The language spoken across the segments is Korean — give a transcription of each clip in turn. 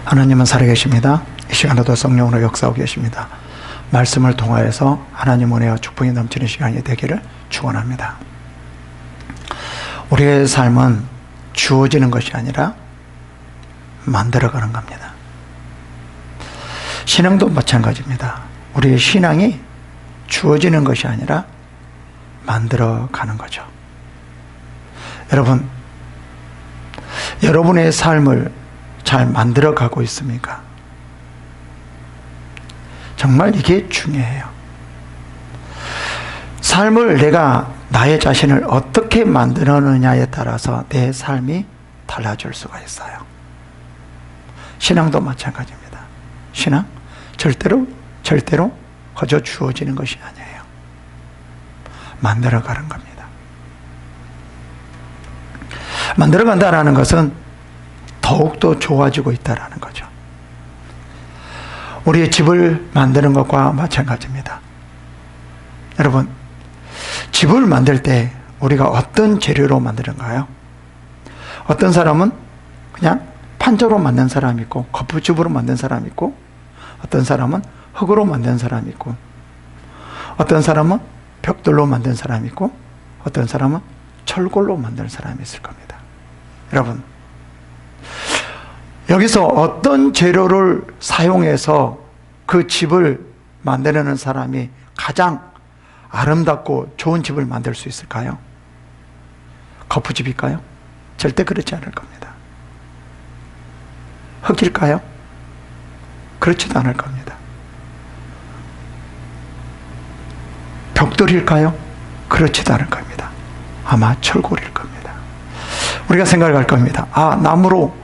하나님은 살아계십니다. 이 시간에도 성령으로 역사하고 계십니다. 말씀을 통하여서 하나님 은혜와 축복이 넘치는 시간이 되기를 축원합니다. 우리의 삶은 주어지는 것이 아니라 만들어가는 겁니다. 신앙도 마찬가지입니다. 우리의 신앙이 주어지는 것이 아니라 만들어가는 거죠. 여러분, 여러분의 삶을 잘 만들어가고 있습니까? 정말 이게 중요해요. 삶을 내가 나의 자신을 어떻게 만들어느냐에 따라서 내 삶이 달라질 수가 있어요. 신앙도 마찬가지입니다. 신앙 절대로 거저 주어지는 것이 아니에요. 만들어가는 겁니다. 만들어간다는 것은 더욱더 좋아지고 있다는 거죠. 우리의 집을 만드는 것과 마찬가지입니다. 여러분, 집을 만들 때 우리가 어떤 재료로 만드는가요? 어떤 사람은 그냥 판자로 만든 사람이 있고, 거푸집으로 만든 사람이 있고, 어떤 사람은 흙으로 만든 사람이 있고, 어떤 사람은 벽돌로 만든 사람이 있고, 어떤 사람은 철골로 만든 사람이 있을 겁니다. 여러분, 여기서 어떤 재료를 사용해서 그 집을 만드는 사람이 가장 아름답고 좋은 집을 만들 수 있을까요? 거푸집일까요? 절대 그렇지 않을 겁니다. 흙일까요? 그렇지도 않을 겁니다. 벽돌일까요? 그렇지도 않을 겁니다. 아마 철골일 겁니다. 우리가 생각할 겁니다. 아, 나무로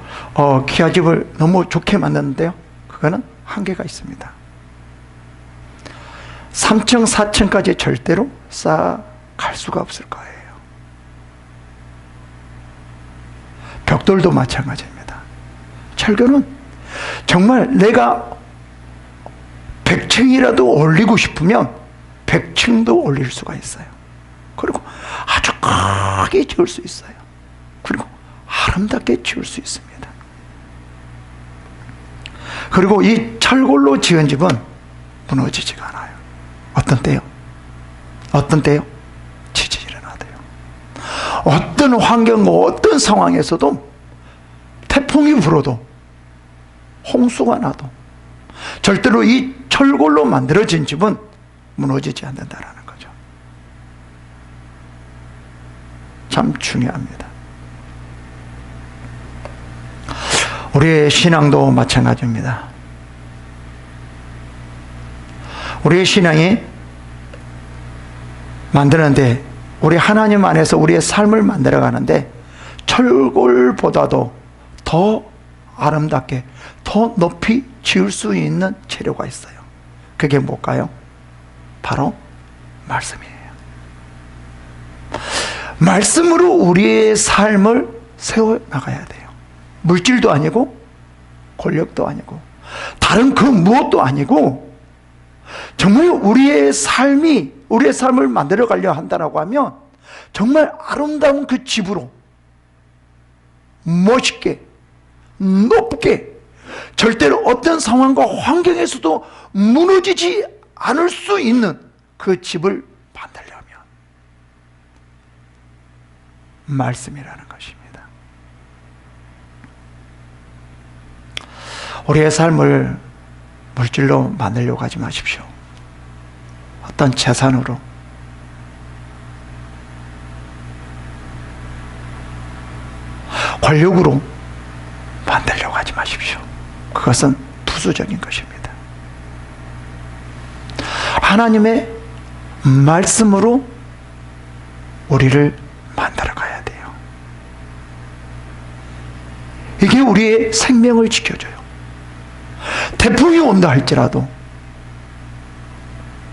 기와집을 너무 좋게 만드는데요, 그거는 한계가 있습니다. 3층, 4층까지 절대로 쌓아갈 수가 없을 거예요. 벽돌도 마찬가지입니다. 철교는 정말 내가 100층이라도 올리고 싶으면 100층도 올릴 수가 있어요. 그리고 아주 크게 지을 수 있어요. 그리고 아름답게 지을 수 있습니다. 그리고 이 철골로 지은 집은 무너지지가 않아요. 어떤 때요? 지진이 일어나대요. 어떤 환경, 어떤 상황에서도 태풍이 불어도, 홍수가 나도 절대로 이 철골로 만들어진 집은 무너지지 않는다는 거죠. 참 중요합니다. 우리의 신앙도 마찬가지입니다. 우리의 신앙이 만드는데, 우리 하나님 안에서 우리의 삶을 만들어가는데 철골보다도 더 아름답게, 더 높이 지을 수 있는 재료가 있어요. 그게 뭘까요? 바로 말씀이에요. 말씀으로 우리의 삶을 세워나가야 돼요. 물질도 아니고 권력도 아니고 다른 그 무엇도 아니고, 정말 우리의 삶을 만들어 가려 한다라고 하면 정말 아름다운 그 집으로 멋있게, 높게, 절대로 어떤 상황과 환경에서도 무너지지 않을 수 있는 그 집을 만들려면 말씀이라는 것입니다. 우리의 삶을 물질로 만들려고 하지 마십시오. 어떤 재산으로, 권력으로 만들려고 하지 마십시오. 그것은 부수적인 것입니다. 하나님의 말씀으로 우리를 만들어 가야 돼요. 이게 우리의 생명을 지켜줘요. 태풍이 온다 할지라도,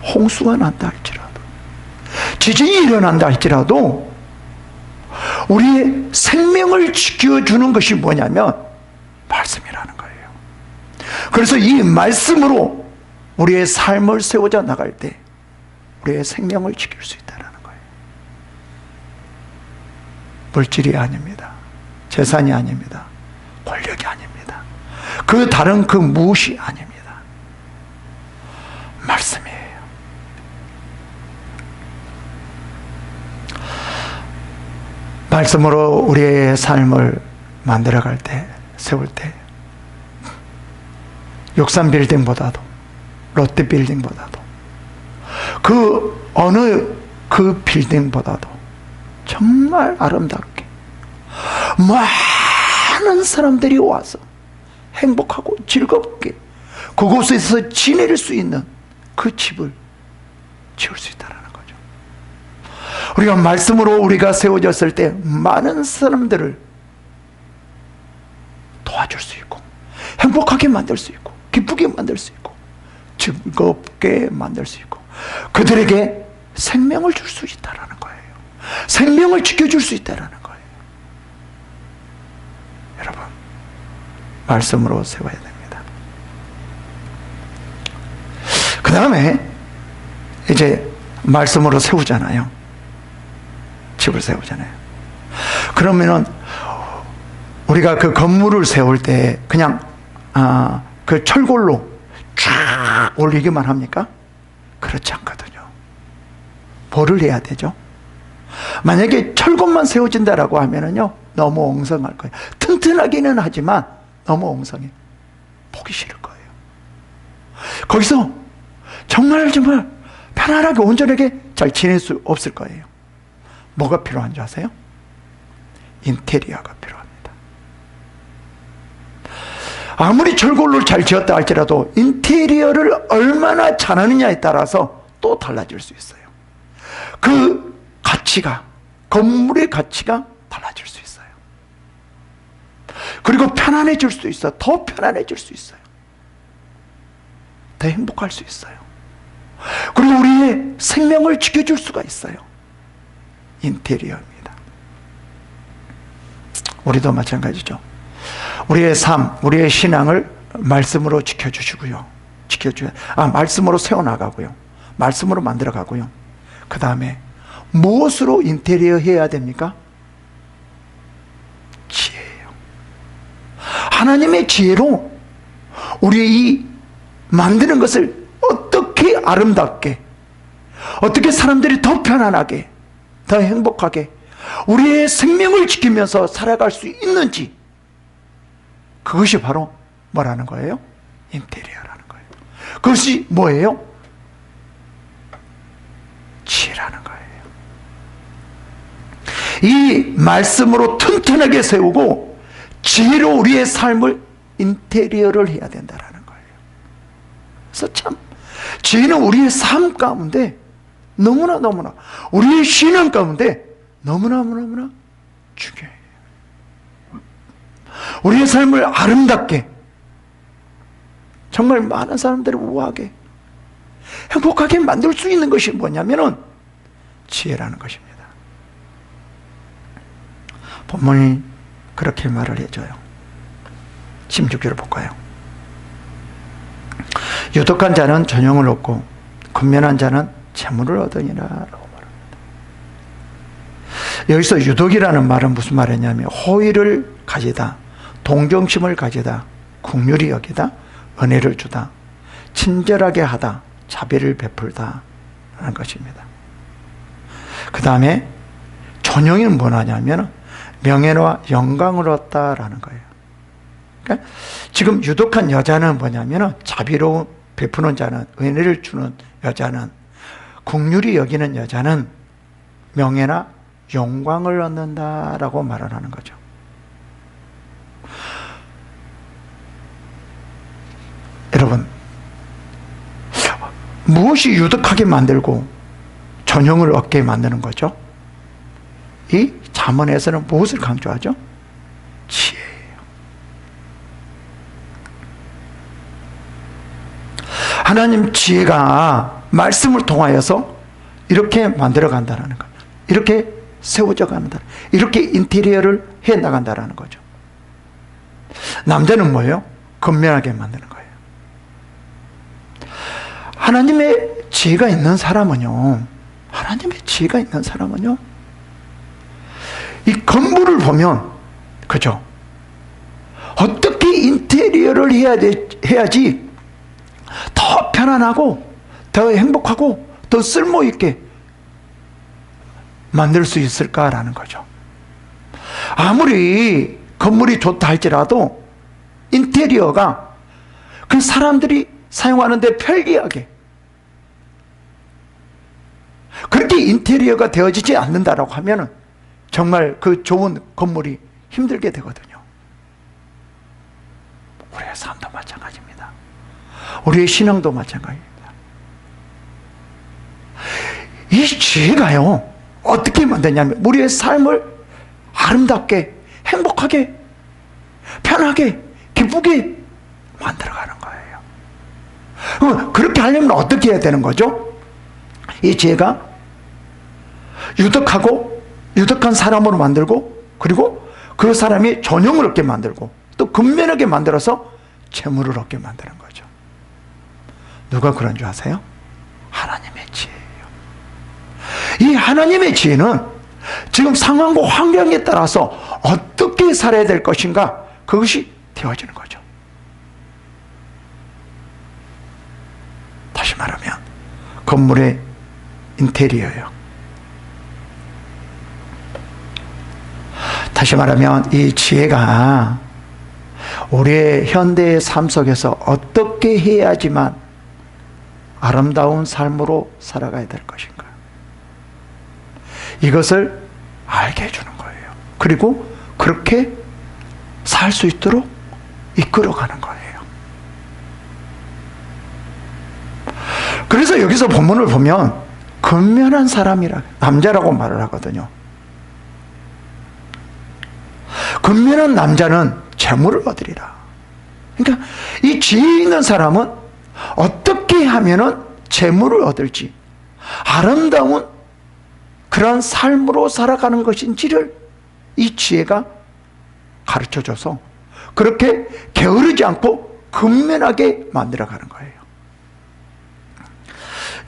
홍수가 난다 할지라도, 지진이 일어난다 할지라도 우리의 생명을 지켜주는 것이 뭐냐면 말씀이라는 거예요. 그래서 이 말씀으로 우리의 삶을 세워져 나갈 때 우리의 생명을 지킬 수 있다는 거예요. 물질이 아닙니다. 재산이 아닙니다. 권력이 아닙니다. 그 다른 그 무엇이 아닙니다. 말씀이에요. 말씀으로 우리의 삶을 만들어갈 때, 세울 때, 육산 빌딩보다도, 롯데 빌딩보다도, 그 어느 그 빌딩보다도 정말 아름답게 많은 사람들이 와서 행복하고 즐겁게 그곳에서 지낼 수 있는 그 집을 지을 수 있다는 거죠. 우리가 말씀으로 우리가 세워졌을 때 많은 사람들을 도와줄 수 있고 행복하게 만들 수 있고 기쁘게 만들 수 있고 즐겁게 만들 수 있고 그들에게 생명을 줄 수 있다는 거예요. 생명을 지켜줄 수 있다는 거예요. 여러분, 말씀으로 세워야 됩니다. 그 다음에 이제 말씀으로 세우잖아요. 집을 세우잖아요. 그러면은 우리가 그 건물을 세울 때 그냥 그 철골로 쫙 올리기만 합니까? 그렇지 않거든요. 뭐를 해야 되죠? 만약에 철골만 세워진다라고 하면은요, 너무 엉성할 거예요. 튼튼하기는 하지만 너무 엉성해. 보기 싫을 거예요. 거기서 정말 편안하게 온전하게 잘 지낼 수 없을 거예요. 뭐가 필요한 줄 아세요? 인테리어가 필요합니다. 아무리 철골로 잘 지었다 할지라도 인테리어를 얼마나 잘하느냐에 따라서 또 달라질 수 있어요. 그 가치가, 건물의 가치가 달라질 수 있어요. 그리고 편안해질 수 있어요. 더 편안해질 수 있어요. 더 행복할 수 있어요. 그리고 우리의 생명을 지켜줄 수가 있어요. 인테리어입니다. 우리도 마찬가지죠. 우리의 삶, 우리의 신앙을 말씀으로 지켜주시고요. 말씀으로 세워나가고요. 말씀으로 만들어가고요. 그 다음에 무엇으로 인테리어 해야 됩니까? 지혜예요. 하나님의 지혜로 우리의 이 만드는 것을 어떻게 아름답게, 어떻게 사람들이 더 편안하게, 더 행복하게 우리의 생명을 지키면서 살아갈 수 있는지, 그것이 바로 뭐라는 거예요? 인테리어라는 거예요. 그것이 뭐예요? 지혜라는 거예요. 이 말씀으로 튼튼하게 세우고 지혜로 우리의 삶을 인테리어를 해야 된다는 거예요. 그래서 참 지혜는 우리의 삶 가운데 너무나 우리의 신앙 가운데 너무나 중요해요. 우리의 삶을 아름답게, 정말 많은 사람들을 우아하게, 행복하게 만들 수 있는 것이 뭐냐면은 지혜라는 것입니다. 본문이 그렇게 말을 해줘요. 16절을 볼까요? 유독한 자는 전용을 얻고 근면한 자는 재물을 얻으니라 라고 말합니다. 여기서 유독이라는 말은 무슨 말이냐면 호의를 가지다, 동정심을 가지다, 긍휼히 여기다, 은혜를 주다, 친절하게 하다, 자비를 베풀다 라는 것입니다. 그 다음에 전용은 뭐냐면 명예와 영광을 얻다라는 거예요. 그러니까 지금 유독한 여자는 뭐냐면 자비로운 베푸는 자는, 은혜를 주는 여자는, 긍휼히 여기는 여자는 명예나 영광을 얻는다라고 말을 하는 거죠. 여러분, 무엇이 유독하게 만들고 전형을 얻게 만드는 거죠? 이 잠언에서는 무엇을 강조하죠? 지혜예요. 하나님 지혜가 말씀을 통하여서 이렇게 만들어 간다는 거예요. 이렇게 세워져 간다. 이렇게 인테리어를 해 나간다는 거죠. 남자는 뭐예요? 근면하게 만드는 거예요. 하나님의 지혜가 있는 사람은요, 이 건물을 보면, 그죠? 어떻게 인테리어를 해야지 더 편안하고 더 행복하고 더 쓸모있게 만들 수 있을까라는 거죠. 아무리 건물이 좋다 할지라도 인테리어가 그 사람들이 사용하는데 편리하게 그렇게 인테리어가 되어지지 않는다라고 하면 정말 그 좋은 건물이 힘들게 되거든요. 우리의 삶도 마찬가지입니다. 우리의 신앙도 마찬가지입니다. 이 지혜가요, 어떻게 만드냐면 우리의 삶을 아름답게, 행복하게, 편하게, 기쁘게 만들어가는 거예요. 그렇게 하려면 어떻게 해야 되는 거죠? 이 지혜가 유덕한 사람으로 만들고, 그리고 그 사람이 존영을 얻게 만들고, 또 근면하게 만들어서 재물을 얻게 만드는 거죠. 누가 그런 줄 아세요? 하나님의 지혜예요. 이 하나님의 지혜는 지금 상황과 환경에 따라서 어떻게 살아야 될 것인가, 그것이 되어지는 거죠. 다시 말하면 건물의 인테리어예요. 다시 말하면 이 지혜가 우리의 현대의 삶 속에서 어떻게 해야지만 아름다운 삶으로 살아가야 될 것인가, 이것을 알게 해주는 거예요. 그리고 그렇게 살 수 있도록 이끌어가는 거예요. 그래서 여기서 본문을 보면 근면한 사람이라, 남자라고 말을 하거든요. 근면한 남자는 재물을 얻으리라. 그러니까 이 지혜 있는 사람은 어떻게 하면은 재물을 얻을지, 아름다운 그런 삶으로 살아가는 것인지를 이 지혜가 가르쳐줘서 그렇게 게으르지 않고 근면하게 만들어가는 거예요.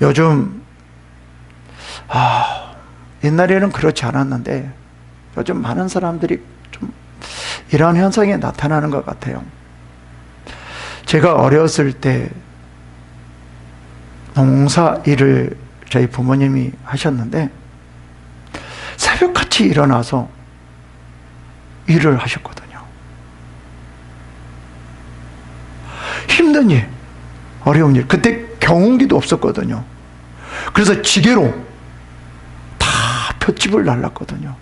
요즘 옛날에는 그렇지 않았는데 요즘 많은 사람들이 좀 이러한 현상이 나타나는 것 같아요. 제가 어렸을 때 농사 일을 저희 부모님이 하셨는데 새벽같이 일어나서 일을 하셨거든요. 힘든 일, 어려운 일. 그때 경운기도 없었거든요. 그래서 지게로 다 볏짚을 날랐거든요.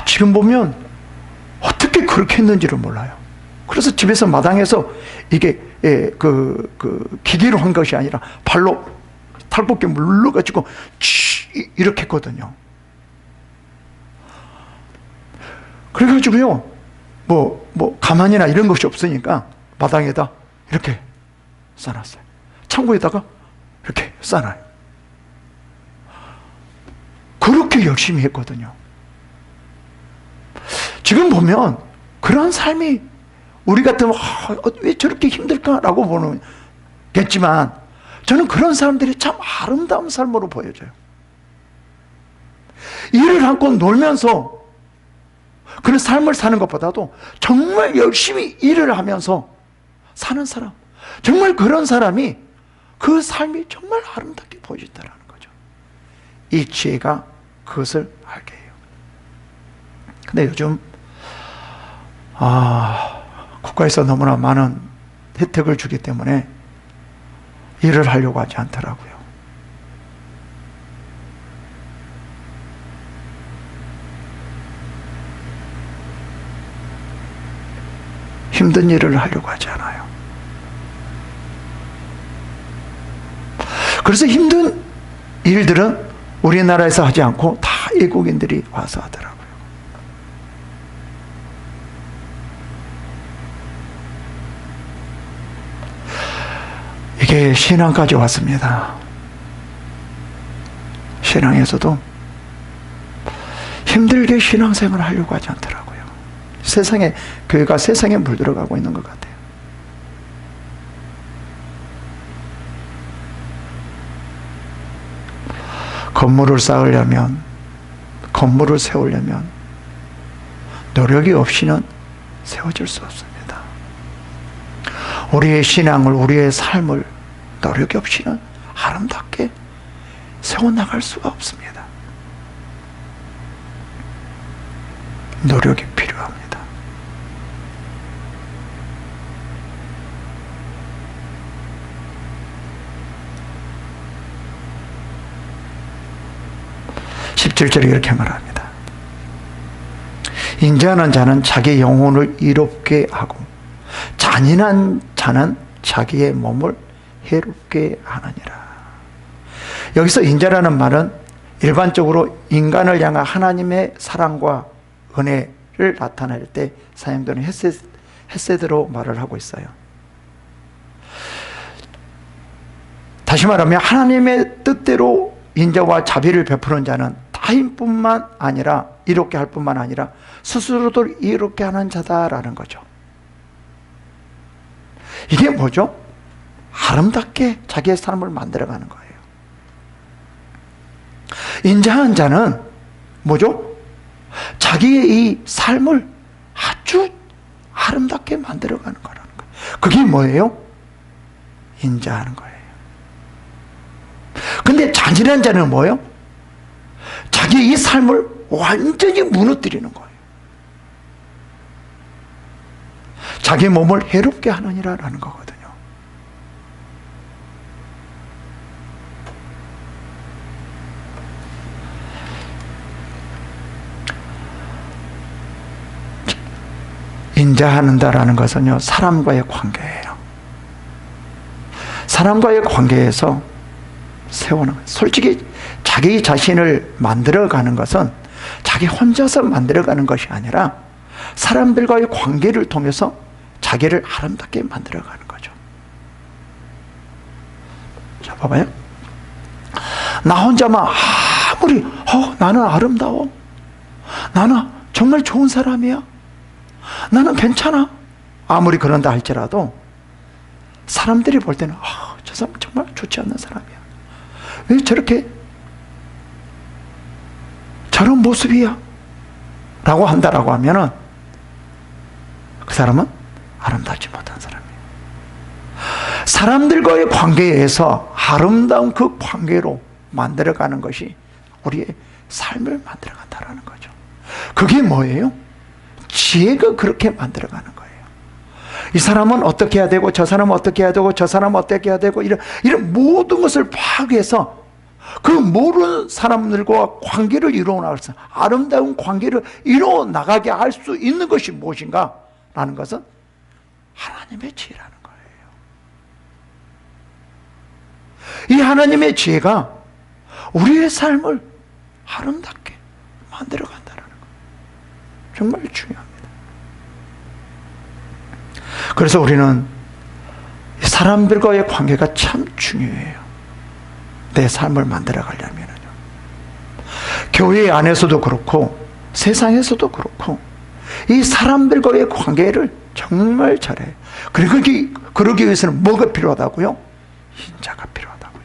지금 보면 어떻게 그렇게 했는지를 몰라요. 그래서 집에서 마당에서 이게 기계로 한 것이 아니라 발로 탈곡기 물러가지고 이렇게 했거든요. 그래가지고요, 가만히나 이런 것이 없으니까 마당에다 이렇게 싸놨어요. 창고에다가 이렇게 싸놔요. 그렇게 열심히 했거든요. 지금 보면 그런 삶이 우리 같으면 왜 저렇게 힘들까라고 보는겠지만, 저는 그런 사람들이 참 아름다운 삶으로 보여져요. 일을 하고 놀면서 그런 삶을 사는 것보다도 정말 열심히 일을 하면서 사는 사람, 정말 그런 사람이 그 삶이 정말 아름답게 보여진다는 거죠. 이 지혜가 그것을 알게 해요. 근데 요즘 국가에서 너무나 많은 혜택을 주기 때문에 일을 하려고 하지 않더라고요. 힘든 일을 하려고 하지 않아요. 그래서 힘든 일들은 우리나라에서 하지 않고 다 외국인들이 와서 하더라고요. 이게 신앙까지 왔습니다. 신앙에서도 힘들게 신앙생활을 하려고 하지 않더라고요. 교회가 세상에 물들어가고 있는 것 같아요. 건물을 쌓으려면, 건물을 세우려면 노력이 없이는 세워질 수 없습니다. 우리의 신앙을, 우리의 삶을 노력 없이는 아름답게 세워나갈 수가 없습니다. 노력이 필요합니다. (17절에) 이렇게 말합니다. 인자하는 자는 자기 영혼을 이롭게 하고 잔인한 자는 자기의 몸을 해롭게 하느니라. 여기서 인자라는 말은 일반적으로 인간을 향한 하나님의 사랑과 은혜를 나타낼 때 사용되는 헤세드로 말을 하고 있어요. 다시 말하면 하나님의 뜻대로 인자와 자비를 베푸는 자는 타인뿐만 아니라 이롭게 할 뿐만 아니라 스스로도 이롭게 하는 자다라는 거죠. 이게 뭐죠? 아름답게 자기의 삶을 만들어가는 거예요. 인자한 자는 뭐죠? 자기의 이 삶을 아주 아름답게 만들어가는 거라는 거예요. 그게 뭐예요? 인자하는 거예요. 근데 잔인한 자는 뭐예요? 자기의 이 삶을 완전히 무너뜨리는 거예요. 자기 몸을 해롭게 하느니라라는 거거든요. 인자하는다라는 것은요, 사람과의 관계예요. 사람과의 관계에서 세우는, 솔직히 자기 자신을 만들어가는 것은 자기 혼자서 만들어가는 것이 아니라 사람들과의 관계를 통해서 자기를 아름답게 만들어가는 거죠. 자, 봐봐요. 나 혼자만 아무리 나는 아름다워, 나는 정말 좋은 사람이야, 나는 괜찮아, 아무리 그런다 할지라도 사람들이 볼 때는 저 사람 정말 좋지 않는 사람이야, 왜 저렇게 저런 모습이야 라고 한다라고 하면은 그 사람은 아름답지 못한 사람이에요. 사람들과의 관계에서 아름다운 그 관계로 만들어가는 것이 우리의 삶을 만들어간다라는 거죠. 그게 뭐예요? 지혜가 그렇게 만들어가는 거예요. 이 사람은 어떻게 해야 되고, 저 사람은 어떻게 해야 되고, 저 사람은 어떻게 해야 되고, 이런 모든 것을 파악해서 그 모르는 사람들과 관계를 이루어 나가서 아름다운 관계를 이루어 나가게 할 수 있는 것이 무엇인가 라는 것은 하나님의 지혜라는 거예요. 이 하나님의 지혜가 우리의 삶을 아름답게 만들어 간다는 거, 정말 중요합니다. 그래서 우리는 사람들과의 관계가 참 중요해요. 내 삶을 만들어 가려면요. 교회 안에서도 그렇고 세상에서도 그렇고 이 사람들과의 관계를 정말 잘해요. 그러기 위해서는 뭐가 필요하다고요? 인자가 필요하다고요.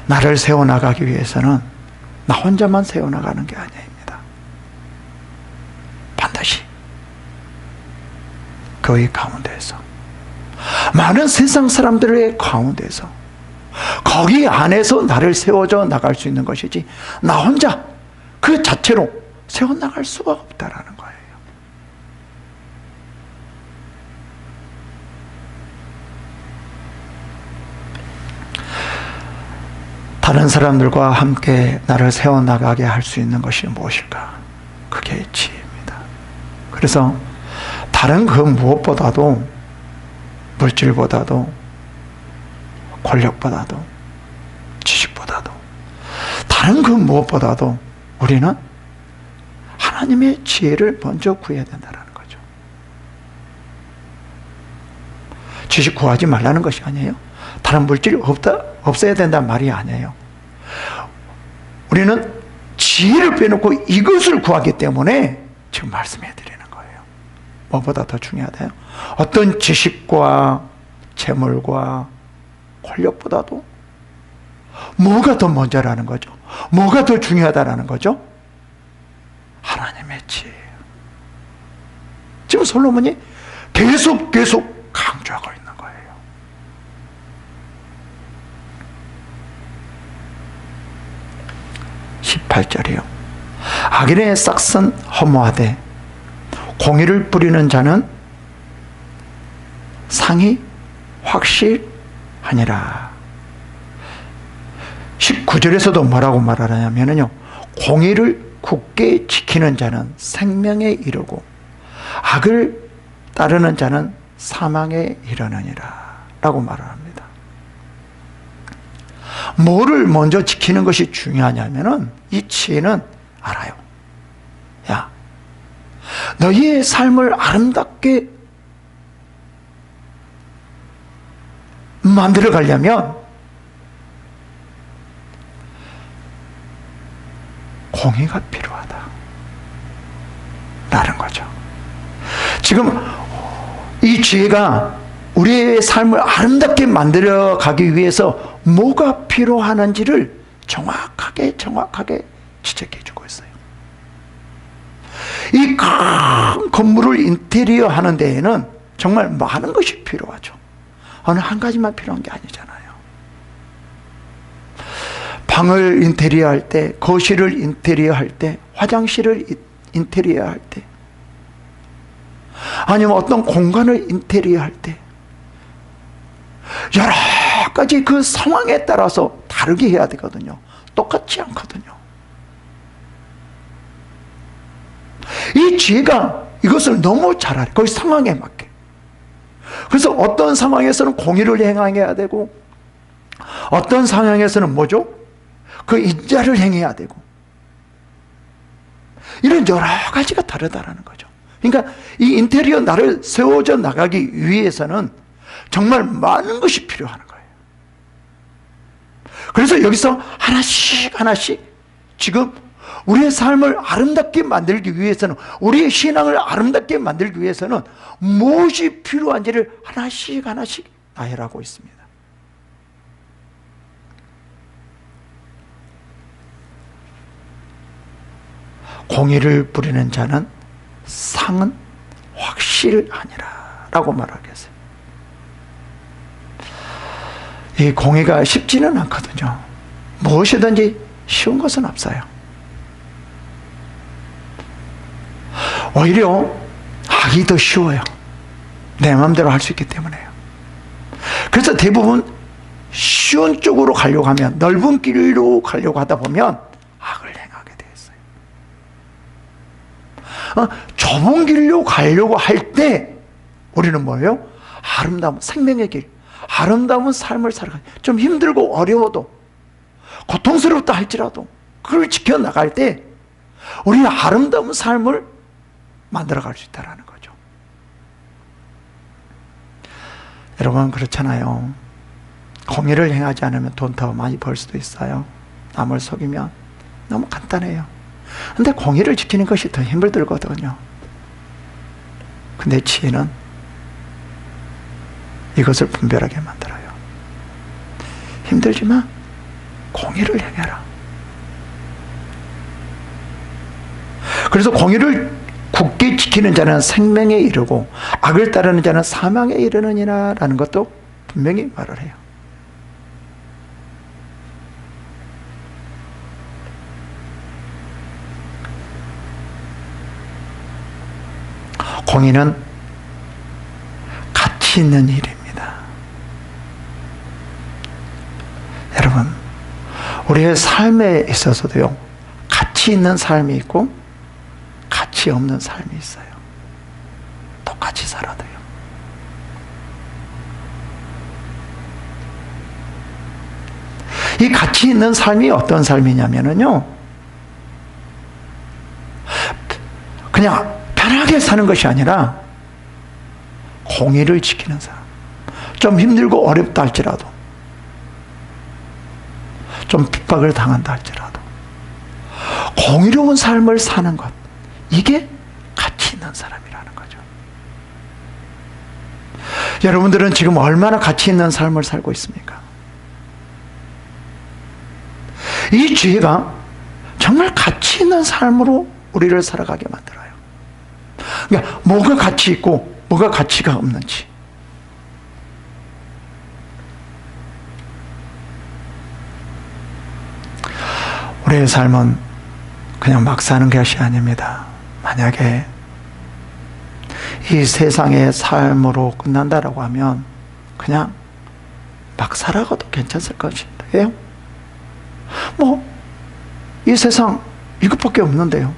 나를 세워나가기 위해서는 나 혼자만 세워나가는 게 아닙니다. 반드시 교회 가운데에서, 많은 세상 사람들의 가운데서, 거기 안에서 나를 세워져 나갈 수 있는 것이지 나 혼자 그 자체로 세워나갈 수가 없다라는 거예요. 다른 사람들과 함께 나를 세워나가게 할 수 있는 것이 무엇일까? 그게 지혜입니다. 그래서 다른 그 무엇보다도, 물질보다도, 권력보다도, 지식보다도, 다른 그 무엇보다도 우리는 하나님의 지혜를 먼저 구해야 된다는 거죠. 지식 구하지 말라는 것이 아니에요. 다른 물질이 없어야 된다는 말이 아니에요. 우리는 지혜를 빼놓고 이것을 구하기 때문에 지금 말씀해 드리는 거예요. 뭐보다 더 중요하대요? 어떤 지식과 재물과 권력보다도 뭐가 더 먼저라는 거죠? 뭐가 더 중요하다라는 거죠? 하나님의 지혜예요. 지금 솔로몬이 계속 강조하고 있는 거예요. 18절이요. 악인의 싹은 허무하되 공의를 뿌리는 자는 상이 확실하니라. 19절에서도 뭐라고 말하냐면요, 공의를 굳게 지키는 자는 생명에 이르고 악을 따르는 자는 사망에 이르느니라 라고 말을 합니다. 뭐를 먼저 지키는 것이 중요하냐면은 이 지혜는 알아요. 야, 너희의 삶을 아름답게 만들어 가려면 공의가 필요하다 라는 거죠. 지금 이 지혜가 우리의 삶을 아름답게 만들어 가기 위해서 뭐가 필요하는지를 정확하게 지적해 주고 있어요. 이 큰 건물을 인테리어 하는 데에는 정말 많은 것이 필요하죠. 어느 한 가지만 필요한 게 아니잖아요. 방을 인테리어 할 때, 거실을 인테리어 할 때, 화장실을 인테리어 할 때, 아니면 어떤 공간을 인테리어 할 때, 여러 가지 그 상황에 따라서 다르게 해야 되거든요. 똑같지 않거든요. 이 지혜가 이것을 너무 잘 알아요. 거기 상황에 맞게. 그래서 어떤 상황에서는 공의를 행해야 되고, 어떤 상황에서는 뭐죠? 그 인자를 행해야 되고, 이런 여러 가지가 다르다라는 거죠. 그러니까 이 인테리어 나를 세워져 나가기 위해서는 정말 많은 것이 필요한 거예요. 그래서 여기서 하나씩 지금 우리의 삶을 아름답게 만들기 위해서는, 우리의 신앙을 아름답게 만들기 위해서는 무엇이 필요한지를 하나씩 나열하고 있습니다. 공의를 부리는 자는 상은 확실하니라 라고 말하겠어요. 이 공의가 쉽지는 않거든요. 무엇이든지 쉬운 것은 없어요. 오히려 하기 더 쉬워요. 내 마음대로 할 수 있기 때문에요. 그래서 대부분 쉬운 쪽으로 가려고 하면, 넓은 길로 가려고 하다 보면 악을 행하게 되어 있어요. 좁은 길로 가려고 할 때 우리는 뭐예요? 아름다운 생명의 길, 아름다운 삶을 살아가요. 좀 힘들고 어려워도, 고통스럽다 할지라도 그걸 지켜나갈 때 우리는 아름다운 삶을 만들어갈 수 있다는 거죠. 여러분, 그렇잖아요. 공의를 행하지 않으면 돈 더 많이 벌 수도 있어요. 남을 속이면 너무 간단해요. 근데 공의를 지키는 것이 더 힘들거든요. 근데 지혜는 이것을 분별하게 만들어요. 힘들지만 공의를 행해라. 그래서 공의를 굳게 지키는 자는 생명에 이르고 악을 따르는 자는 사망에 이르느니라 라는 것도 분명히 말을 해요. 공의는 가치 있는 일입니다. 여러분, 우리의 삶에 있어서도요, 가치 있는 삶이 있고 가치 없는 삶이 있어요. 똑같이 살아도요. 이 가치 있는 삶이 어떤 삶이냐면요, 그냥 편하게 사는 것이 아니라 공의를 지키는 사람. 좀 힘들고 어렵다 할지라도, 좀 핍박을 당한다 할지라도 공의로운 삶을 사는 것, 이게 가치 있는 사람이라는 거죠. 여러분들은 지금 얼마나 가치 있는 삶을 살고 있습니까? 이 지혜가 정말 가치 있는 삶으로 우리를 살아가게 만들어요. 그러니까 뭐가 가치 있고 뭐가 가치가 없는지. 우리의 삶은 그냥 막 사는 것이 아닙니다. 만약에 이 세상의 삶으로 끝난다라고 하면 그냥 막 살아가도 괜찮을 것인데요. 이 세상 이것밖에 없는데요.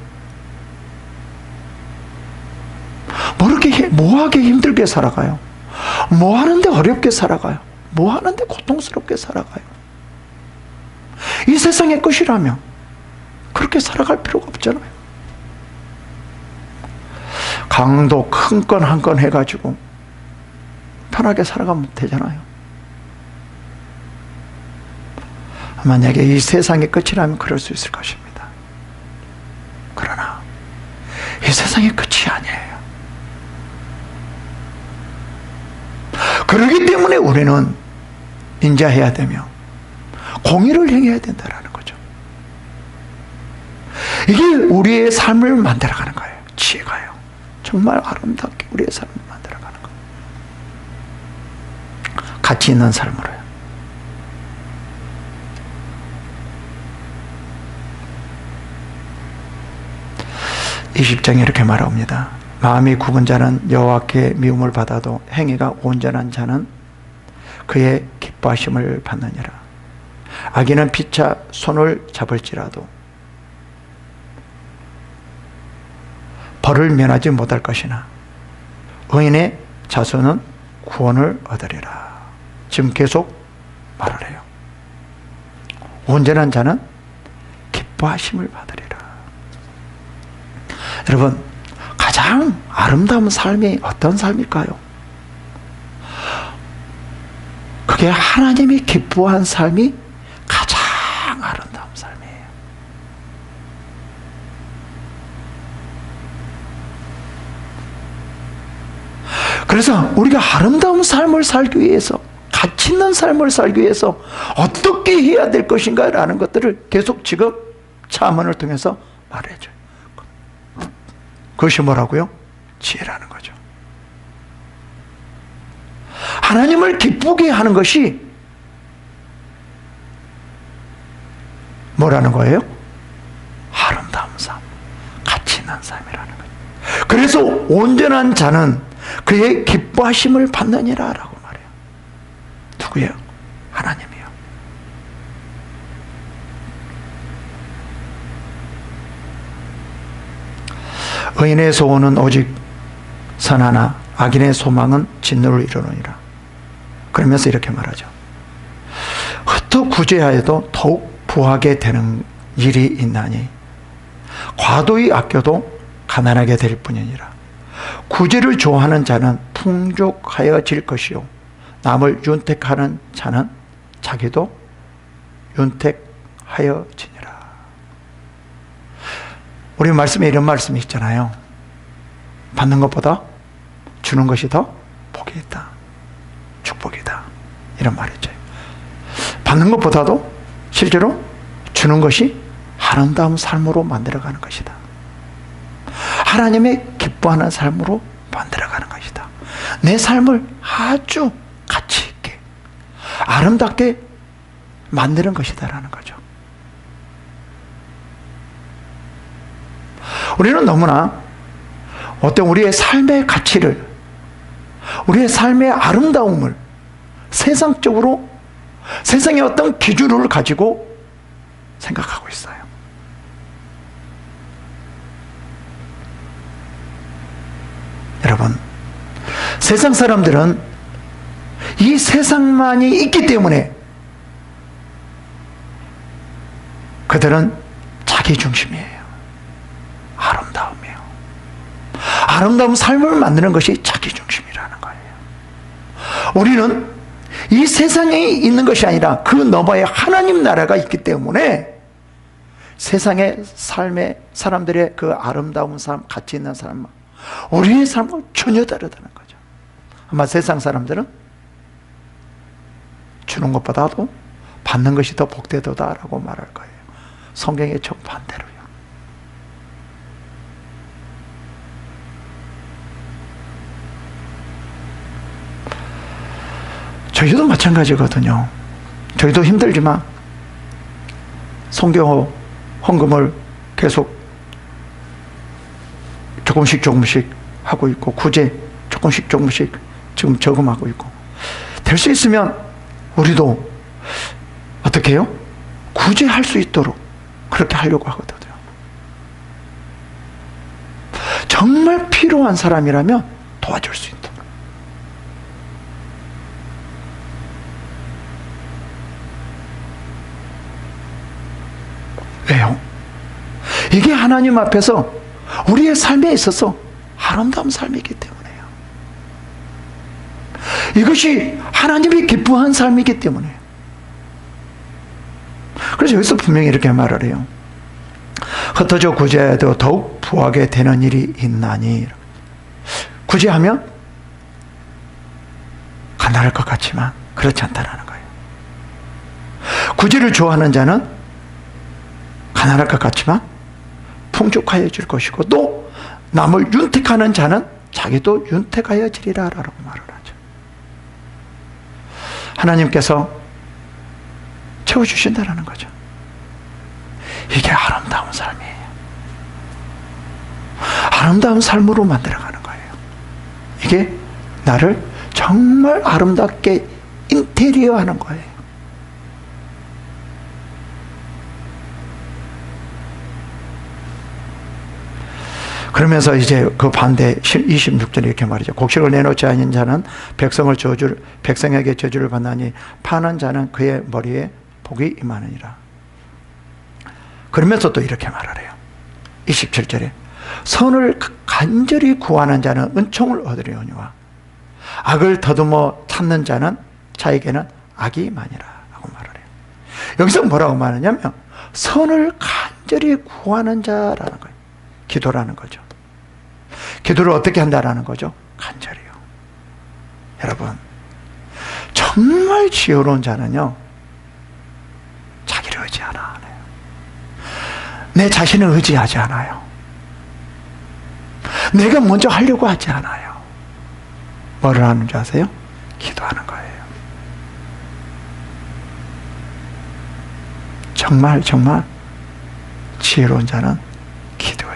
이렇게 뭐하게 힘들게 살아가요? 뭐 하는데 어렵게 살아가요? 뭐 하는데 고통스럽게 살아가요? 이 세상의 것이라면 그렇게 살아갈 필요가 없잖아요. 강도 큰 건 한 건 해가지고 편하게 살아가면 되잖아요. 만약에 이 세상의 끝이라면 그럴 수 있을 것입니다. 그러나 이 세상의 끝이 아니에요. 그렇기 때문에 우리는 인자해야 되며 공의를 행해야 된다는 거죠. 이게 우리의 삶을 만들어가는 거예요. 지혜가요. 정말 아름답게 우리의 삶을 만들어가는 거예요. 가치 있는 삶으로요. 이 20장에 이렇게 말합니다. 마음이 굽은 자는 여호와께 미움을 받아도 행위가 온전한 자는 그의 기뻐하심을 받느니라. 악인은 피차 손을 잡을지라도 벌을 면하지 못할 것이나 의인의 자손은 구원을 얻으리라. 지금 계속 말을 해요. 온전한 자는 기뻐하심을 받으리라. 여러분, 가장 아름다운 삶이 어떤 삶일까요? 그게 하나님이 기뻐한 삶이 가장 아름다운 삶이에요. 그래서 우리가 아름다운 삶을 살기 위해서, 가치 있는 삶을 살기 위해서 어떻게 해야 될 것인가 라는 것들을 계속 지금 차문을 통해서 말해줘요. 그것이 뭐라고요? 지혜라는 거죠. 하나님을 기쁘게 하는 것이 뭐라는 거예요? 아름다운 삶, 가치 있는 삶이라는 거예요. 그래서 온전한 자는 그의 기뻐하심을 받느니라 라고 말해요. 누구예요? 하나님이요. 의인의 소원은 오직 선하나 악인의 소망은 진노를 이루느니라. 그러면서 이렇게 말하죠. 흩어 구제하여도 더욱 부하게 되는 일이 있나니 과도히 아껴도 가난하게 될 뿐이니라. 구제를 좋아하는 자는 풍족하여질 것이요 남을 윤택하는 자는 자기도 윤택하여지니라. 우리 말씀에 이런 말씀이 있잖아요. 받는 것보다 주는 것이 더 복이 있다. 축복이다. 이런 말이죠. 받는 것보다도 실제로 주는 것이 아름다운 삶으로 만들어가는 것이다. 하나님의 기뻐하는 삶으로 만들어가는 것이다. 내 삶을 아주 가치 있게 아름답게 만드는 것이다라는 거죠. 우리는 너무나 어떤 우리의 삶의 가치를, 우리의 삶의 아름다움을 세상적으로, 세상의 어떤 기준을 가지고 생각하고 있어요. 여러분, 세상 사람들은 이 세상만이 있기 때문에 그들은 자기 중심이에요. 아름다움이에요. 아름다운 삶을 만드는 것이 자기 중심이라는 거예요. 우리는 이 세상에 있는 것이 아니라 그 너머에 하나님 나라가 있기 때문에 세상의 삶의 사람들의 그 아름다운 삶, 가치 있는 삶, 우리의 삶은 전혀 다르다는 거죠. 아마 세상 사람들은 주는 것보다도 받는 것이 더 복되도다라고 말할 거예요. 성경의 정반대로요. 저희도 마찬가지거든요. 저희도 힘들지만 성경 헌금을 계속 조금씩 하고 있고, 구제 조금씩 지금 저금하고 있고, 될 수 있으면 우리도 어떻게 해요? 구제할 수 있도록 그렇게 하려고 하거든요. 정말 필요한 사람이라면 도와줄 수 있도록. 왜요? 이게 하나님 앞에서 우리의 삶에 있어서 아름다운 삶이기 때문에요. 이것이 하나님이 기뻐한 삶이기 때문에요. 그래서 여기서 분명히 이렇게 말을 해요. 흩어져 구제해도 더욱 부하게 되는 일이 있나니. 구제하면 가난할 것 같지만 그렇지 않다는 거예요. 구제를 좋아하는 자는 가난할 것 같지만 풍족하여질 것이고, 또 남을 윤택하는 자는 자기도 윤택하여지리라 라고 말을 하죠. 하나님께서 채워주신다는 거죠. 이게 아름다운 삶이에요. 아름다운 삶으로 만들어가는 거예요. 이게 나를 정말 아름답게 인테리어 하는 거예요. 그러면서 이제 그 반대 26절에 이렇게 말이죠. 곡식을 내놓지 않은 자는 백성에게 저주를 받나니 파는 자는 그의 머리에 복이 임하느니라. 그러면서 또 이렇게 말을 해요. 27절에 선을 간절히 구하는 자는 은총을 얻으려니와 악을 더듬어 찾는 자는 자에게는 악이 많이라 하고 말을 해요. 여기서 뭐라고 말하냐면 선을 간절히 구하는 자라는 거예요. 기도라는 거죠. 기도를 어떻게 한다라는 거죠? 간절히요. 여러분, 정말 지혜로운 자는요, 자기를 의지 안 해요. 내 자신을 의지하지 않아요. 내가 먼저 하려고 하지 않아요. 뭐를 하는 줄 아세요? 기도하는 거예요. 정말 지혜로운 자는 기도예요.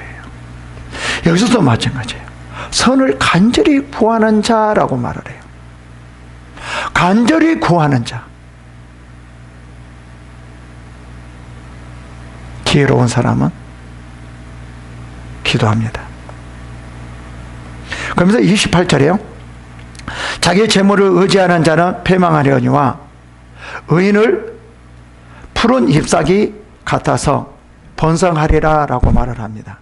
여기서도 마찬가지예요. 선을 간절히 구하는 자라고 말을 해요. 간절히 구하는 자. 지혜로운 사람은 기도합니다. 그러면서 28절에요. 자기의 재물을 의지하는 자는 패망하려니와 의인을 푸른 잎사귀 같아서 번성하리라 라고 말을 합니다.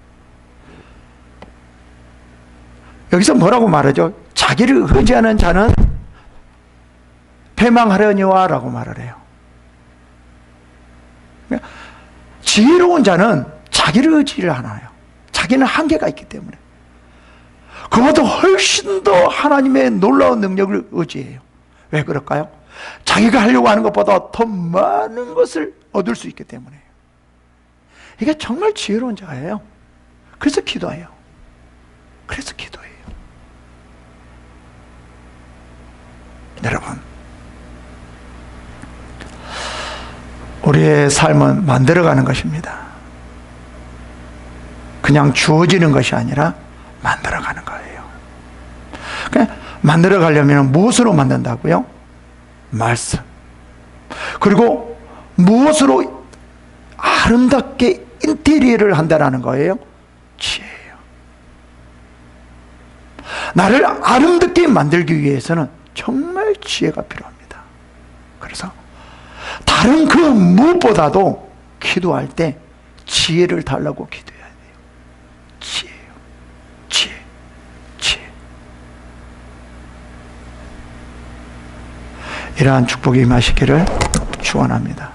여기서 뭐라고 말하죠? 자기를 의지하는 자는 패망하려니와 라고 말을 해요. 지혜로운 자는 자기를 의지를 안 해요. 자기는 한계가 있기 때문에. 그보다 훨씬 더 하나님의 놀라운 능력을 의지해요. 왜 그럴까요? 자기가 하려고 하는 것보다 더 많은 것을 얻을 수 있기 때문에요. 이게 정말 지혜로운 자예요. 그래서 기도해요. 그래서 기도해요. 여러분, 우리의 삶은 만들어가는 것입니다. 그냥 주어지는 것이 아니라 만들어가는 거예요. 그러니까 만들어가려면 무엇으로 만든다고요? 말씀. 그리고 무엇으로 아름답게 인테리어를 한다는 거예요? 지혜예요. 나를 아름답게 만들기 위해서는 정말 지혜가 필요합니다. 그래서 다른 그 무엇보다도 기도할 때 지혜를 달라고 기도해야 돼요. 지혜요. 지혜. 이러한 축복이 임하시기를 축원합니다.